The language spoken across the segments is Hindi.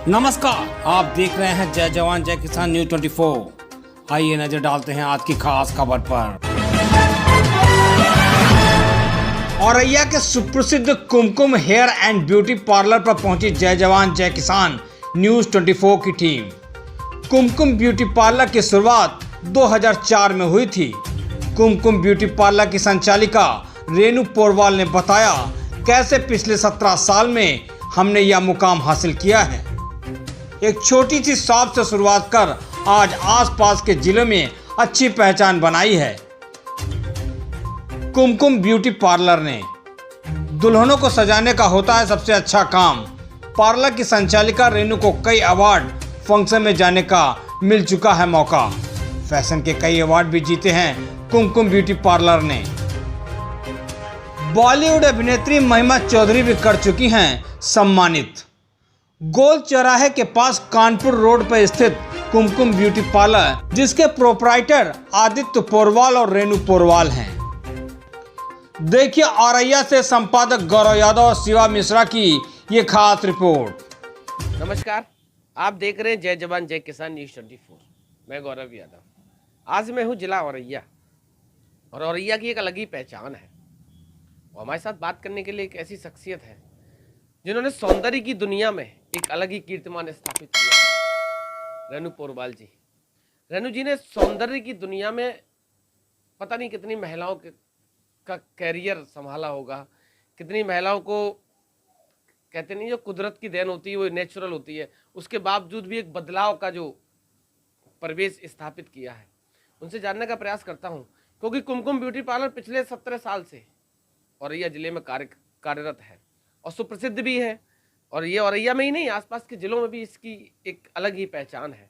नमस्कार, आप देख रहे हैं जय जवान जय किसान न्यूज 24। आइए नजर डालते हैं आज की खास खबर पर। औरैया के सुप्रसिद्ध कुमकुम हेयर एंड ब्यूटी पार्लर पर पहुंची जय जवान जय किसान न्यूज 24 की टीम। कुमकुम ब्यूटी पार्लर की शुरुआत 2004 में हुई थी। कुमकुम ब्यूटी पार्लर की संचालिका रेनू पोरवाल ने बताया कैसे पिछले 17 साल में हमने यह मुकाम हासिल किया है। एक छोटी सी शॉप से शुरुआत कर आज आसपास के जिलों में अच्छी पहचान बनाई है। कुमकुम ब्यूटी पार्लर ने दुल्हनों को सजाने का होता है सबसे अच्छा काम। पार्लर की संचालिका रेनू को कई अवार्ड फंक्शन में जाने का मिल चुका है मौका। फैशन के कई अवार्ड भी जीते हैं कुमकुम ब्यूटी पार्लर ने। बॉलीवुड अभिनेत्री महिमा चौधरी भी कर चुकी हैं सम्मानित। गोल चौराहे के पास कानपुर रोड पर स्थित कुमकुम ब्यूटी पार्लर, जिसके प्रोपराइटर आदित्य पोरवाल और रेनू पोरवाल हैं। देखिए औरैया से संपादक गौरव यादव और शिवा मिश्रा की ये खास रिपोर्ट। नमस्कार, आप देख रहे हैं जय जवान जय किसान न्यूज 24। मैं गौरव यादव। आज मैं हूँ जिला औरैया और औरैया की एक अलग ही पहचान है। और हमारे साथ बात करने के लिए एक ऐसी शख्सियत है जिन्होंने सौंदर्य की दुनिया में एक अलग ही कीर्तिमान स्थापित किया है। रेनू पोरवाल जी। रेनू जी ने सौंदर्य की दुनिया में पता नहीं कितनी महिलाओं का कैरियर संभाला होगा, कितनी महिलाओं को कहते नहीं जो कुदरत की देन होती है वो नेचुरल होती है, उसके बावजूद भी एक बदलाव का जो परिवेश स्थापित किया है। उनसे जानने का प्रयास करता हूं, क्योंकि कुमकुम ब्यूटी पार्लर पिछले 17 साल से औरैया जिले में कार्यरत है और सुप्रसिद्ध भी है। और ये औरैया में ही नहीं, आसपास के जिलों में भी इसकी एक अलग ही पहचान है।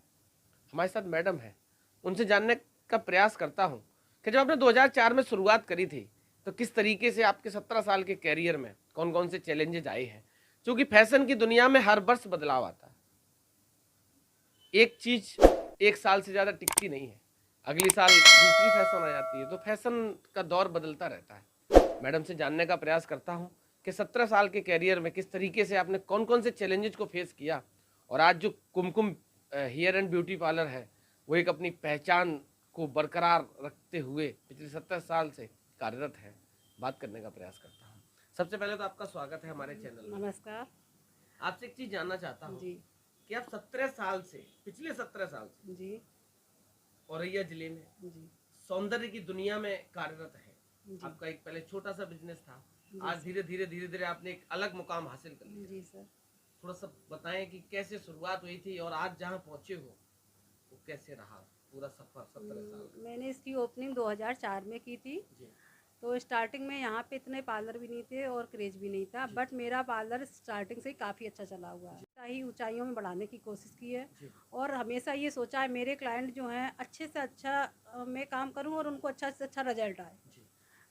हमारे साथ मैडम है, उनसे जानने का प्रयास करता हूं कि जब आपने 2004 में शुरुआत करी थी तो किस तरीके से आपके 17 साल के कैरियर में कौन कौन से चैलेंजेस आए हैं, क्योंकि फैशन की दुनिया में हर वर्ष बदलाव आता है। एक चीज एक साल से ज्यादा टिकती नहीं है, अगली साल दूसरी फैशन आ जाती है, तो फैशन का दौर बदलता रहता है। मैडम से जानने का प्रयास करता हूं कि 17 साल के कैरियर में किस तरीके से आपने कौन कौन से चैलेंजेस को फेस किया और आज जो कुमकुम हेयर एंड ब्यूटी पार्लर है वो एक अपनी पहचान को बरकरार रखते हुए पिछले 17 साल से कार्यरत है। बात करने का प्रयास करता हूँ। सबसे पहले तो आपका स्वागत है हमारे चैनल में। नमस्कार। आपसे एक चीज जानना चाहता हूँ जी कि आप 17 साल से, पिछले 17 साल से जी औरैया जिले में जी सौंदर्य की दुनिया में कार्यरत है। जी आपका एक पहले छोटा सा बिजनेस था, जी आज धीरे धीरे आपने एक अलग मुकाम हासिल कर लिया। जी सर। थोड़ा सा बताएं कि कैसे शुरुआत हुई थी और आज जहाँ पहुंचे हो वो कैसे रहा पूरा सफर 17 साल। मैंने इसकी ओपनिंग 2004 में की थी। जी तो स्टार्टिंग में यहाँ पे इतने पार्लर भी नहीं थे और क्रेज भी नहीं था, बट मेरा पार्लर स्टार्टिंग से ही काफ़ी अच्छा चला हुआ है। ही ऊंचाइयों में बढ़ाने की कोशिश की है और हमेशा ये सोचा है मेरे क्लाइंट जो हैं अच्छे से अच्छा मैं काम करूँ और उनको अच्छा से अच्छा रिजल्ट आए।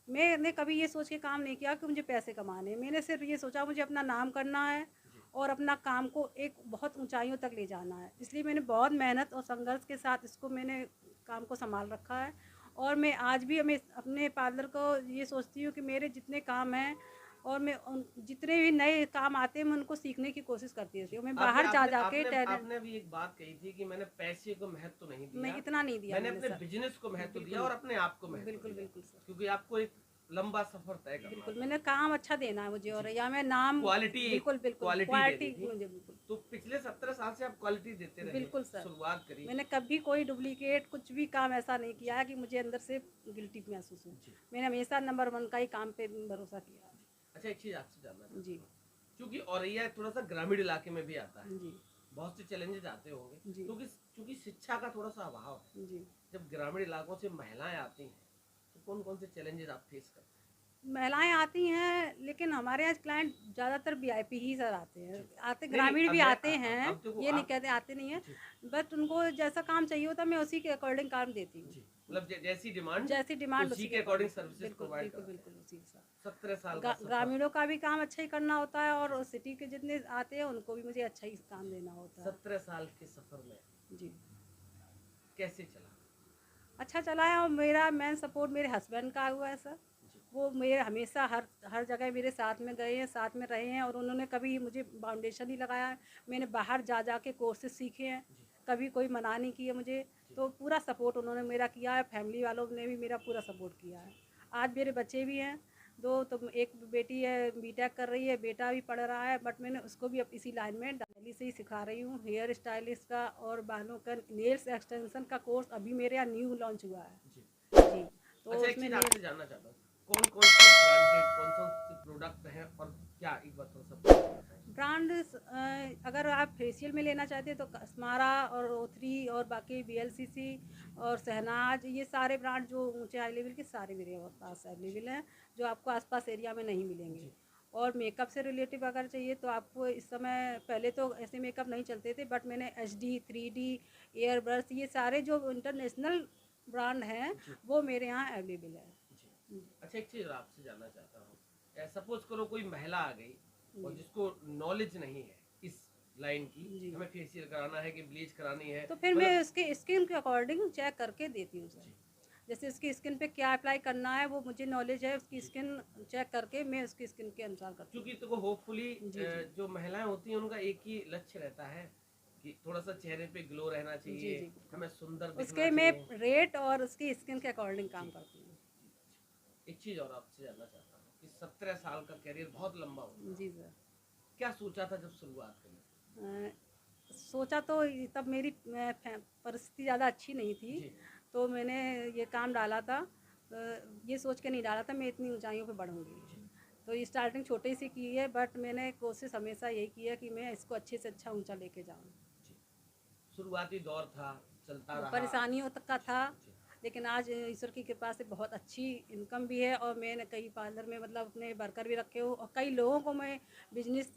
मैंने कभी ये सोच के काम नहीं किया कि मुझे पैसे कमाने, मैंने सिर्फ ये सोचा मुझे अपना नाम करना है और अपना काम को एक बहुत ऊंचाइयों तक ले जाना है। इसलिए मैंने बहुत मेहनत और संघर्ष के साथ इसको मैंने काम को संभाल रखा है। और मैं आज भी हमें अपने पार्लर को ये सोचती हूँ कि मेरे जितने काम हैं और मैं जितने भी नए काम आते हैं मैं उनको सीखने की कोशिश करती रहती हूँ। मैं बाहर जा जाके टैलेंट। आपने भी एक बात कही थी कि मैंने पैसे को महत्व नहीं दिया, नहीं इतना नहीं दिया मैंने अपने सर। बिजनेस को महत्व दिया और अपने आप को महत्व बिल्कुल दिया। बिल्कुल सर। क्योंकि आपको एक लंबा सफर तय करना बिल्कुल है। मैंने काम अच्छा देना है मुझे और या मैं नाम क्वालिटी बिल्कुल बिल्कुल क्वालिटी मुझे बिल्कुल। तो पिछले 17 साल से आप क्वालिटी देते रहे। बिल्कुल सर। शुरुआत करी। मैंने कभी कोई डुप्लीकेट कुछ भी काम ऐसा नहीं किया है कि मुझे अंदर से गिल्टी महसूस हो। मैंने हमेशा नंबर 1 का ही काम पे भरोसा किया है। अच्छा, एक चीज आपसे जानना जी क्योंकि औरैया थोड़ा सा ग्रामीण इलाके में भी आता है, जी बहुत से चैलेंजेस आते होंगे जी। क्योंकि शिक्षा का थोड़ा सा अभाव है। जी जब ग्रामीण इलाकों से महिलाएं आती हैं तो कौन कौन से चैलेंजेस आप फेस करते हैं? महिलाएं आती हैं लेकिन हमारे यहाँ क्लाइंट ज़्यादातर वीआईपी ही सर आते हैं। आते ग्रामीण भी आते हैं, ये नहीं कहते आते नहीं है, बट उनको जैसा काम चाहिए होता है मैं उसी के अकॉर्डिंग काम देती हूँ। मतलब जैसी डिमांड उसी के अकॉर्डिंग सर्विसेज बिल्कुल प्रोवाइड बिल्कुल करते हैं। बिल्कुल उसी के साथ। 17 साल का सफर। ग्रामीणों का भी काम अच्छा ही करना होता है और सिटी के जितने आते हैं उनको भी मुझे अच्छा ही काम देना होता है। 17 साल के सफर में जी कैसे चला? अच्छा चला है और मेरा मेन सपोर्ट मेरे हस्बैंड का हुआ है सर। वो मेरे हमेशा हर जगह मेरे साथ में गए हैं, साथ में रहे हैं, और उन्होंने कभी मुझे फाउंडेशन नहीं लगाया है। मैंने बाहर जा के कोर्सेज सीखे हैं, कभी कोई मना नहीं किया मुझे। तो पूरा सपोर्ट उन्होंने मेरा किया है, फैमिली वालों ने भी मेरा पूरा सपोर्ट किया है। आज मेरे बच्चे भी हैं 2, तो एक बेटी है बीटेक कर रही है, बेटा भी पढ़ रहा है, बट मैंने उसको भी अब इसी लाइन में दिल्ली से ही सिखा रही हूँ। हेयर स्टाइलिस्ट का और बालों का नेल्स एक्सटेंशन का कोर्स अभी मेरे यहाँ न्यू लॉन्च हुआ है जी। तो अच्छा, एक उसमें चीज आपसे जानना चाहता हूँ, कौन कौन से ब्रांडेड कौन कौन से प्रोडक्ट हैं और क्या, एक बार थोड़ा सा बताएं। ब्रांड अगर आप फेशियल में लेना चाहते हैं तो अस्मारा और O3 और बाकी BLCC और शहनाज, ये सारे ब्रांड जो ऊंचे हाई लेवल के सारे मेरे पास अवेलेबल हैं, जो आपको आसपास एरिया में नहीं मिलेंगे। और मेकअप से रिलेटिव अगर चाहिए तो आपको इस समय, पहले तो ऐसे मेकअप नहीं चलते थे, बट मैंने HD 3D एयर ब्रश, ये सारे जो इंटरनेशनल ब्रांड हैं वो मेरे यहाँ अवेलेबल है। अच्छा, एक चीज आपसे जानना चाहता हूँ, सपोज करो कोई महिला आ गई और जिसको नॉलेज नहीं है इस लाइन की, हमें फेशियल कराना है कि ब्लीच करानी है, तो फिर मैं उसके स्किन के अकॉर्डिंग चेक करके देती हूँ सर। जैसे उसकी स्किन पे क्या अप्लाई करना है वो मुझे नॉलेज है, उसकी स्किन चेक करके मैं उसकी स्किन के अनुसार करती हूँ। क्योंकि तो होपफुली जो महिलाएं होती हैं उनका एक ही लक्ष्य रहता है कि थोड़ा सा चेहरे पे ग्लो रहना चाहिए, हमें सुंदर दिखना उसके मैं चाहिए। रेट और उसकी स्किन के अकॉर्डिंग काम करती हूँ। एक चीज और आपसे जानना चाहता हूँ कि 17 साल का करियर बहुत लंबा होता है, जी सर। क्या सोचा था जब शुरुआत करी? सोचा तो तब मेरी परिस्थिति ज़्यादा अच्छी नहीं थी, तो मैंने ये काम डाला था, ये सोच के नहीं डाला था मैं इतनी ऊंचाइयों पे बढ़ूंगी। तो ये स्टार्टिंग छोटे से की है, बट मैंने कोशिश हमेशा यही की है कि मैं इसको अच्छे से अच्छा ऊंचा लेके जाऊँ। शुरुआती दौर था, चलता रहा, परेशानियों तक का था, लेकिन आज ईश्वर की कृपा से बहुत अच्छी इनकम भी है, और मैंने कई पार्लर में मतलब अपने वर्कर भी रखे हो, और कई लोगों को मैं बिजनेस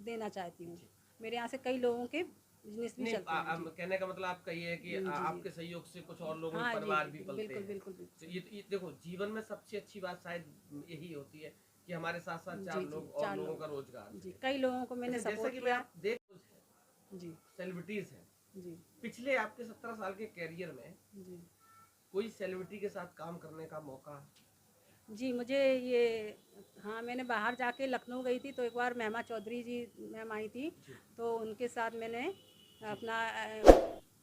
देना चाहती हूँ। मेरे यहाँ से कई लोगों के बिजनेस भी चलते हैं। कहने का मतलब आपका ये है कि आपके सहयोग से कुछ और लोगों के परिवार भी पलते बिल्कुल हैं। बिल्कुल बिल्कुल। तो ये देखो, जीवन में सबसे अच्छी बात शायद यही होती है कि हमारे साथ साथ 4 लोग और लोगों का रोजगार। जी, कई लोगों को मैंने जैसा सपोर्ट कि किया। आप देख जी सेलिब्रिटीज हैं, जी पिछले आपके 17 साल के कैरियर में जी कोई सेलिब्रिटी के साथ काम करने का मौका? जी, मुझे ये, हाँ, मैंने बाहर जाके लखनऊ गई थी, तो एक बार महिमा चौधरी जी मैम आई थी, तो उनके साथ मैंने अपना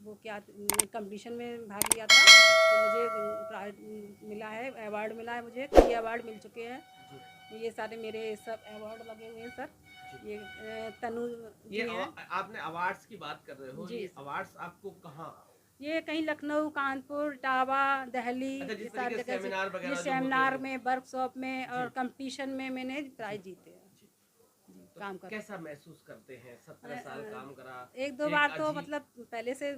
वो क्या कंपटीशन में भाग लिया था, तो मुझे प्राइज मिला है, अवार्ड मिला है, मुझे कई अवार्ड मिल चुके हैं। ये सारे मेरे सब अवार्ड लगे हुए हैं सर। ये तनु जी ये हैं। आपने अवार्ड्स की बात कर रहे हो, जी। ये अवार्ड्स आपको कहाँ? ये कहीं लखनऊ, कानपुर, इटावा, दिल्ली, अच्छा, ये जिस सारी तरीके से जगह से, सेमिनार वगैरह ये जो होते सेमिनार हैं। में, वर्कशॉप में और कंपटीशन में मैंने प्राइज जीते हैं। जी, तो काम कर कैसा महसूस करते हैं? 17 साल काम करा, एक दो बार तो मतलब पहले से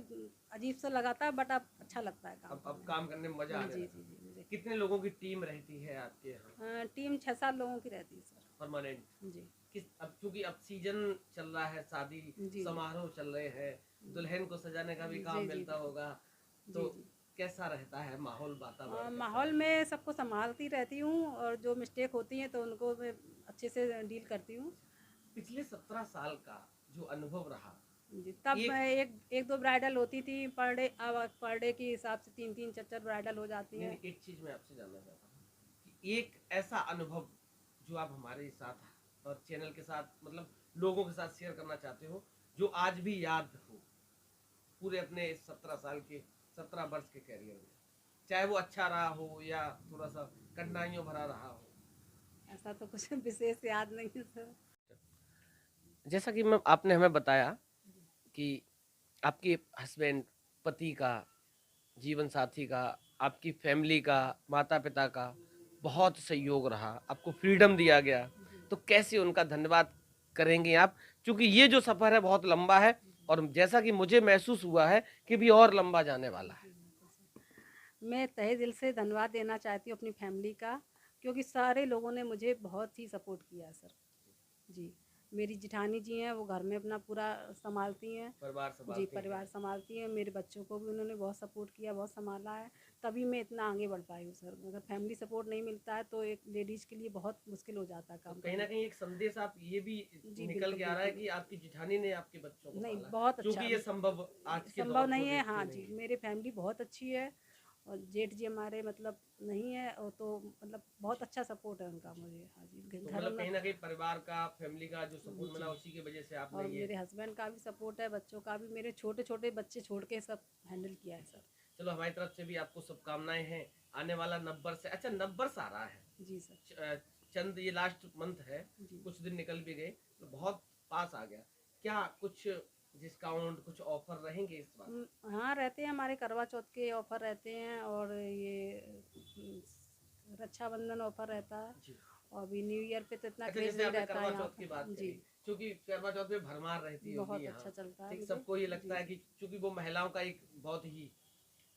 अजीब सा लगा था, बट अब अच्छा लगता है काम। अब काम करने में मजा आ जी गया। जी जी मुझे कितने लोगों की टीम रहती है आपके यहाँ? टीम 6-7 लोगों की रहती है सर। परमानेंट? जी किस, अब क्योंकि अब सीजन चल रहा है, शादी जी। समारोह चल रहे हैं, दुल्हन को सजाने का भी काम जी, मिलता होगा, तो जी। कैसा रहता है माहौल, वातावरण? माहौल में सबको संभालती रहती हूँ, और जो मिस्टेक होती हैं तो उनको मैं अच्छे से डील करती हूँ। पिछले 17 साल का जो अनुभव रहा, जी, तब मैं एक दो ब्राइडल होती थी पर डे, अब पर डे के हिसाब से 3-4 ब्राइडल हो जाती हैं। एक चीज मैं आपसे जानना चाहता हूँ कि एक ऐसा अनुभव जो आप हमारे साथ और चैनल के साथ, मतलब लोगों के साथ शेयर करना चाहते हो, जो आज भी याद हो पूरे अपने 17 साल के 17 वर्ष के कैरियर में, चाहे वो अच्छा रहा हो या थोड़ा सा कठिनाइयों भरा रहा हो। ऐसा तो कुछ विशेष याद नहीं है सर। जैसा कि मैं, आपने हमें बताया कि आपके हस्बैंड, पति का, जीवन साथी का, आपकी फैमिली का, माता पिता का बहुत सहयोग रहा, आपको फ्रीडम दिया गया, तो कैसे उनका धन्यवाद करेंगे आप? क्योंकि ये जो सफ़र है बहुत लंबा है, और जैसा कि मुझे महसूस हुआ है कि भी और लंबा जाने वाला है। मैं तहे दिल से धन्यवाद देना चाहती हूँ अपनी फैमिली का, क्योंकि सारे लोगों ने मुझे बहुत ही सपोर्ट किया है सर। जी, मेरी जिठानी जी हैं, वो घर में अपना पूरा संभालती हैं। जी, परिवार संभालती हैं। मेरे बच्चों को भी उन्होंने बहुत सपोर्ट किया, बहुत संभाला है, तभी मैं इतना आगे बढ़ पाई हूँ सर। अगर फैमिली सपोर्ट नहीं मिलता है तो एक लेडीज़ के लिए बहुत मुश्किल हो जाता है काम। कहीं ना कहीं एक संदेश आप ये भी निकल के आ रहा है कि आपकी जिठानी ने आपके बच्चों को नहीं, पाला, बहुत अच्छा, क्योंकि ये संभव आज के संभव नहीं है। हाँ जी, मेरी फैमिली बहुत अच्छी है, और जेठ जी हमारे मतलब नहीं है, और तो मतलब बहुत अच्छा सपोर्ट है उनका मुझे। हाँ जी, तो घर मतलब में कहीं ना कहीं परिवार का, फैमिली का जो सपोर्ट मिला उसी की वजह से आपने और ये। मेरे हस्बैंड का भी सपोर्ट है, बच्चों का भी, मेरे छोटे छोटे बच्चे छोड़ के सब हैंडल किया है सर। चलो हमारी तरफ से भी आपको शुभकामनाएं हैं। आने वाला नववर्ष से, अच्छा नववर्ष आ रहा है, जी सर। चंद ये लास्ट मंथ है, जी। कुछ दिन निकल भी गए तो बहुत पास आ गया। क्या कुछ डिस्काउंट, कुछ ऑफर रहेंगे इस बार? हाँ रहते हैं, हमारे करवा चौथ के ऑफर रहते हैं, और ये रक्षाबंधन ऑफर रहता है, जी। और अभी न्यू ईयर पे तो इतना अच्छा, क्रेज जैसे नहीं आपने रहता करवा है यहाँ चौथ की पर। बात जी, करी, क्योंकि करवा चौथ में भरमार रहती होगी बहुत यहाँ। अच्छा चलता है ठीक, मुझे। सबको ये लगता है जी। कि क्योंकि वो महिलाओं का एक बहुत ही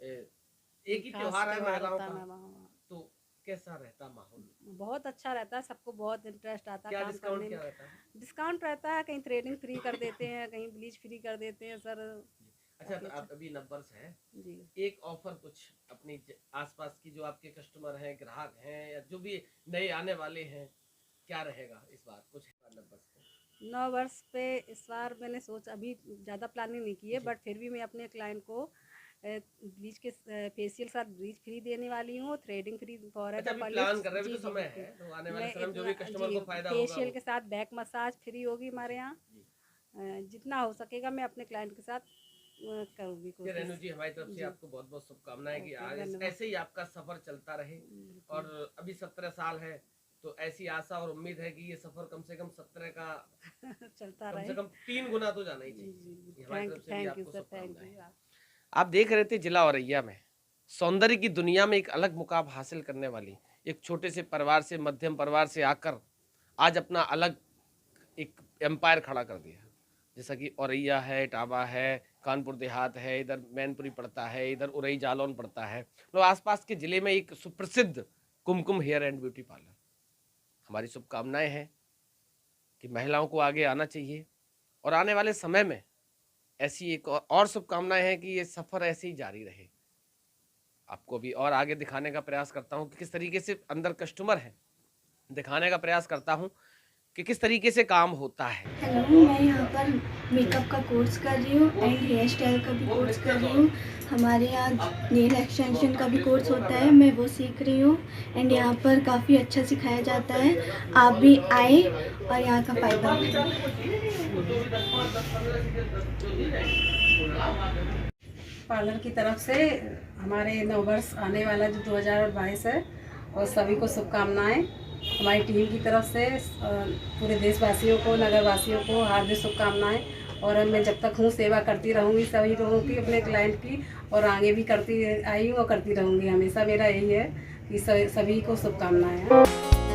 एक ही खास त्योहार है महिलाओं होता है का, वहाँ। तो कैसा रहता माहौल? बहुत अच्छा रहता है, सबको बहुत इंटरेस्ट आता है क्या काम डिस्काउंट करने क्या में। रहता है? डिस्काउंट रहता है, कहीं थ्रेडिंग फ्री कर देते हैं, कहीं ब्लीच फ्री कर देते हैं सर। अच्छा, काफी तो अच्छा। आप अभी नववर्ष है, जी। एक ऑफर कुछ अपनी आसपास की जो आपके कस्टमर हैं, ग्राहक हैं, या जो भी नए आने वाले हैं, क्या रहेगा इस बार कुछ नववर्ष पे? 9 वर्ष पे इस बार मैंने सोच अभी ज़्यादा प्लानिंग नहीं की है, बट फिर भी मैं अपने क्लाइंट को ब्लीच के फेशियल साथ ब्लीच फ्री देने वाली हूँ, थ्रेडिंग फ्री, अच्छा, फॉरहेड अभी पॉलिश। प्लान कर रहे हैं, जी अभी तो जी समय बिल्कुल। है, तो आने वाले मैं समय में जो इतना भी कस्टमर जी, को फायदा होगा फेशियल वो। के साथ बैक मसाज फ्री होगी हमारे जी, यहाँ। जी। जितना हो सकेगा मैं अपने क्लाइंट के साथ करूँगी ये रेनू कोशिश। जी, हमारी तरफ से जी। आपको बहुत बहुत शुभकामनाएं कि ओके, आज धन्यवाद। ऐसे ही आपका सफर चलता रहे। बिल्कुल। और अभी 17 साल है, तो ऐसी आशा और उम्मीद है कि ये सफर कम से कम 17 का चलता कम रहे। से कम 3 गुना तो जाना ही जी चाहिए। जी, ये हमारी तरफ से भी थैंक यू आपको सर, थैंक शुभकामनाएं। यू। आप देख रहे थे जिला औरैया में सौंदर्य की दुनिया में एक अलग मुकाम हासिल करने वाली एक छोटे से परिवार से, मध्यम परिवार से आकर आज अपना अलग एक एम्पायर खड़ा कर दिया। जैसा कि औरैया है, इटावा है, कानपुर देहात है, इधर मैनपुरी पड़ता है, इधर उरई जालौन पड़ता है, तो आसपास के जिले में एक सुप्रसिद्ध कुमकुम हेयर एंड ब्यूटी पार्लर। हमारी शुभकामनाएं हैं कि महिलाओं को आगे आना चाहिए, और आने वाले समय में ऐसी एक और शुभकामनाएं हैं कि ये सफर ऐसे ही जारी रहे। आपको भी और आगे दिखाने का प्रयास करता हूँ कि किस तरीके से अंदर कस्टमर है, दिखाने का प्रयास करता हूँ कि किस तरीके से काम होता है। हेलो, मैं यहाँ पर मेकअप का कोर्स कर रही हूँ एंड हेयर स्टाइल का भी कोर्स कर रही हूँ। हमारे यहाँ नेल एक्सटेंशन का भी कोर्स होता है, मैं वो सीख रही हूँ एंड यहाँ पर काफ़ी अच्छा सिखाया जाता है। आप भी आए और यहाँ का फ़ायदा उठाएं। पार्लर की तरफ से हमारे नववर्ष आने वाला जो 2022 है, और सभी को शुभकामनाएं। हमारी टीम की तरफ से पूरे देशवासियों को, नगरवासियों को हार्दिक शुभकामनाएं। और मैं जब तक हूँ सेवा करती रहूँगी सभी लोगों की, अपने क्लाइंट की, और आगे भी करती आई हूँ और करती रहूँगी हमेशा। मेरा यही है कि सभी को शुभकामनाएं।